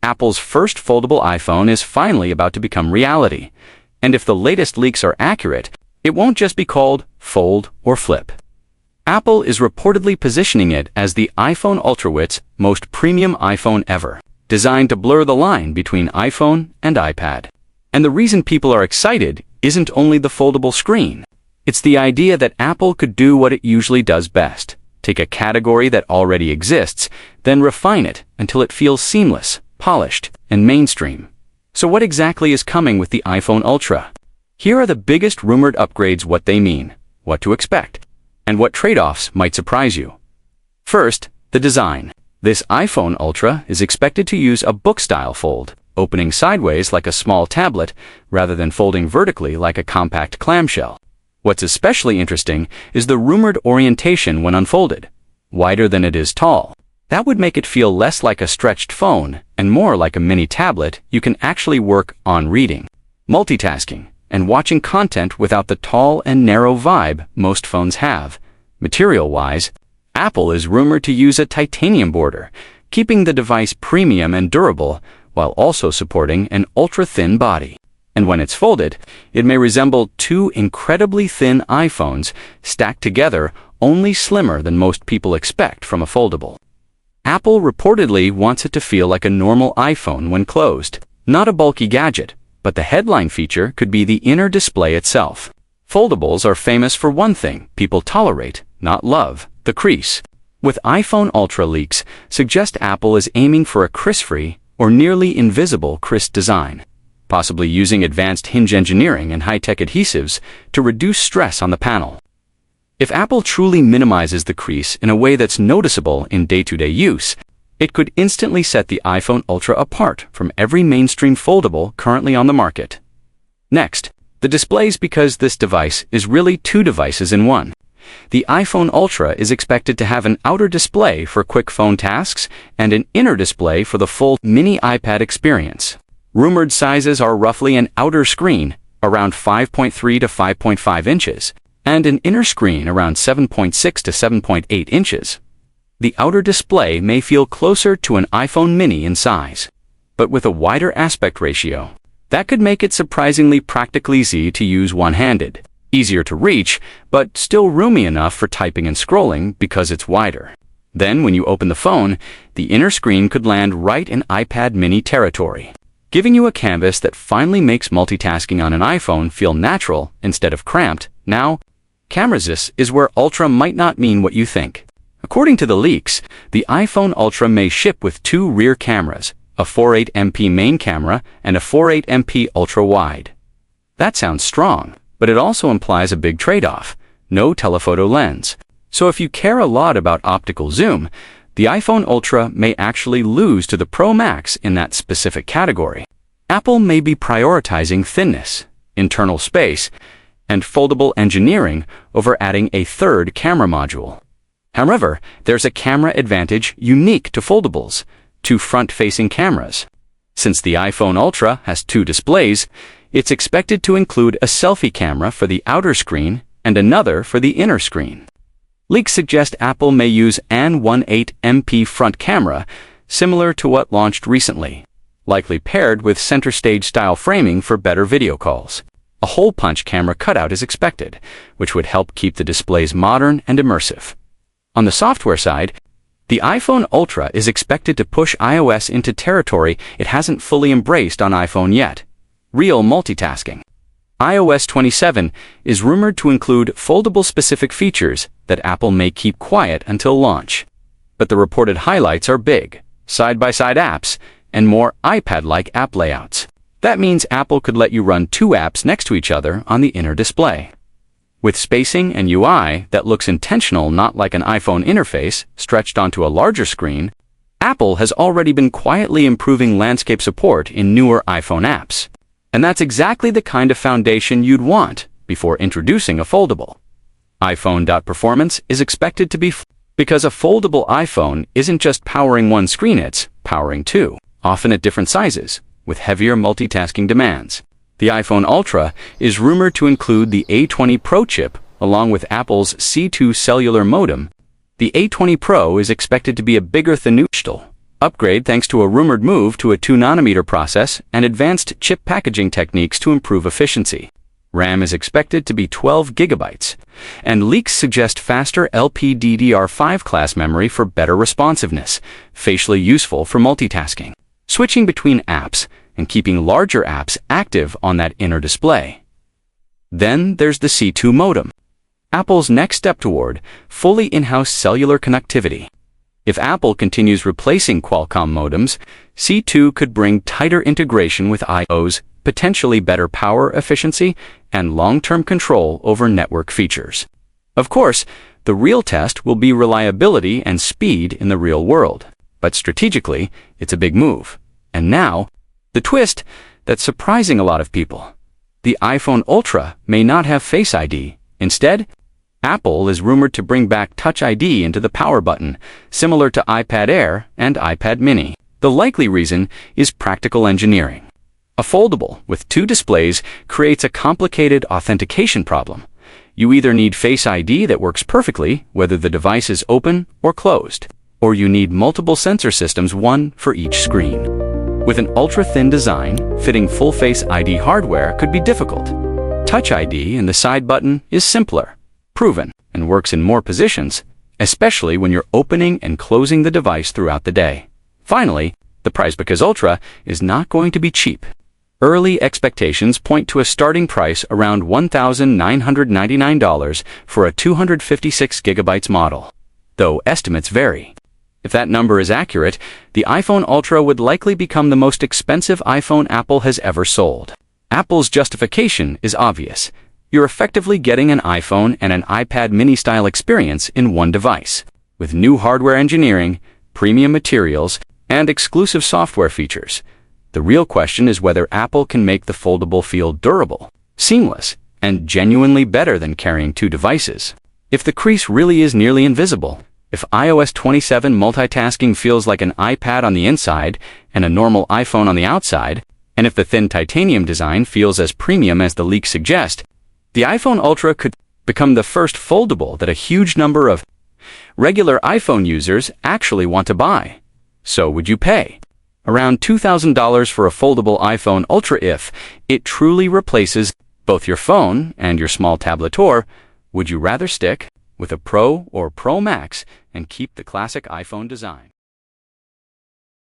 Apple's first foldable iPhone is finally about to become reality. And if the latest leaks are accurate, it won't just be called Fold or Flip. Apple is reportedly positioning it as the iPhone Ultrawidth's most premium iPhone ever, designed to blur the line between iPhone and iPad. And the reason people are excited isn't only the foldable screen. It's the idea that Apple could do what it usually does best: take a category that already exists, then refine it until it feels seamless, polished, and mainstream. So what exactly is coming with the iPhone Ultra? Here are the biggest rumored upgrades, what they mean, what to expect, and what trade-offs might surprise you. First, the design. This iPhone Ultra is expected to use a book-style fold, opening sideways like a small tablet rather than folding vertically like a compact clamshell. What's especially interesting is the rumored orientation when unfolded: wider than it is tall. That would make it feel less like a stretched phone and more like a mini tablet you can actually work on reading, multitasking, and watching content without the tall and narrow vibe most phones have. Material-wise, Apple is rumored to use a titanium border, keeping the device premium and durable while also supporting an ultra-thin body. And when it's folded, it may resemble two incredibly thin iPhones stacked together, only slimmer than most people expect from a foldable. Apple reportedly wants it to feel like a normal iPhone when closed, not a bulky gadget, but the headline feature could be the inner display itself. Foldables are famous for one thing people tolerate, not love: the crease. With iPhone Ultra, leaks suggest Apple is aiming for a crease-free or nearly invisible crease design, possibly using advanced hinge engineering and high-tech adhesives to reduce stress on the panel. If Apple truly minimizes the crease in a way that's noticeable in day-to-day use, it could instantly set the iPhone Ultra apart from every mainstream foldable currently on the market. Next, the displays, because this device is really two devices in one. The iPhone Ultra is expected to have an outer display for quick phone tasks and an inner display for the full mini iPad experience. Rumored sizes are roughly an outer screen, around 5.3 to 5.5 inches, and an inner screen around 7.6 to 7.8 inches. The outer display may feel closer to an iPhone mini in size, but with a wider aspect ratio. That could make it surprisingly practically easy to use one-handed, easier to reach, but still roomy enough for typing and scrolling because it's wider. Then when you open the phone, the inner screen could land right in iPad mini territory, giving you a canvas that finally makes multitasking on an iPhone feel natural instead of cramped. Now, cameras: this is where Ultra might not mean what you think. According to the leaks, the iPhone Ultra may ship with two rear cameras, a 48MP main camera and a 48MP ultra-wide. That sounds strong, but it also implies a big trade-off: no telephoto lens. So if you care a lot about optical zoom, the iPhone Ultra may actually lose to the Pro Max in that specific category. Apple may be prioritizing thinness, internal space, and foldable engineering over adding a third camera module. However, there's a camera advantage unique to foldables: two front-facing cameras. Since the iPhone Ultra has two displays, it's expected to include a selfie camera for the outer screen and another for the inner screen. Leaks suggest Apple may use an 18MP front camera, similar to what launched recently, likely paired with center stage-style framing for better video calls. A hole-punch camera cutout is expected, which would help keep the displays modern and immersive. On the software side, the iPhone Ultra is expected to push iOS into territory it hasn't fully embraced on iPhone yet: real multitasking. iOS 27 is rumored to include foldable-specific features that Apple may keep quiet until launch. But the reported highlights are big: side-by-side apps and more iPad-like app layouts. That means Apple could let you run two apps next to each other on the inner display, with spacing and UI that looks intentional, not like an iPhone interface stretched onto a larger screen. Apple has already been quietly improving landscape support in newer iPhone apps. And that's exactly the kind of foundation you'd want before introducing a foldable. iPhone.performance is expected to be because a foldable iPhone isn't just powering one screen, it's powering two, often at different sizes, with heavier multitasking demands. The iPhone Ultra is rumored to include the A20 Pro chip along with Apple's C2 cellular modem. The A20 Pro is expected to be a bigger than upgrade thanks to a rumored move to a 2nm process and advanced chip packaging techniques to improve efficiency. RAM is expected to be 12 GB, and leaks suggest faster LPDDR5 class memory for better responsiveness, facially useful for multitasking, switching between apps, and keeping larger apps active on that inner display. Then there's the C2 modem, Apple's next step toward fully in-house cellular connectivity. If Apple continues replacing Qualcomm modems, C2 could bring tighter integration with iOS, potentially better power efficiency, and long-term control over network features. Of course, the real test will be reliability and speed in the real world, but strategically, it's a big move. And now, the twist that's surprising a lot of people. The iPhone Ultra may not have Face ID. Instead, Apple is rumored to bring back Touch ID into the power button, similar to iPad Air and iPad mini. The likely reason is practical engineering. A foldable with two displays creates a complicated authentication problem. You either need Face ID that works perfectly, whether the device is open or closed, or you need multiple sensor systems, one for each screen. With an ultra-thin design, fitting full Face ID hardware could be difficult. Touch ID in the side button is simpler, proven, and works in more positions, especially when you're opening and closing the device throughout the day. Finally, the price, because Ultra is not going to be cheap. Early expectations point to a starting price around $1,999 for a 256 GB model, though estimates vary. If that number is accurate, the iPhone Ultra would likely become the most expensive iPhone Apple has ever sold. Apple's justification is obvious. You're effectively getting an iPhone and an iPad mini-style experience in one device, with new hardware engineering, premium materials, and exclusive software features. The real question is whether Apple can make the foldable feel durable, seamless, and genuinely better than carrying two devices. If the crease really is nearly invisible, if iOS 27 multitasking feels like an iPad on the inside and a normal iPhone on the outside, and if the thin titanium design feels as premium as the leaks suggest, the iPhone Ultra could become the first foldable that a huge number of regular iPhone users actually want to buy. So would you pay around $2,000 for a foldable iPhone Ultra if it truly replaces both your phone and your small tablet? Or would you rather stick with a Pro or Pro Max and keep the classic iPhone design?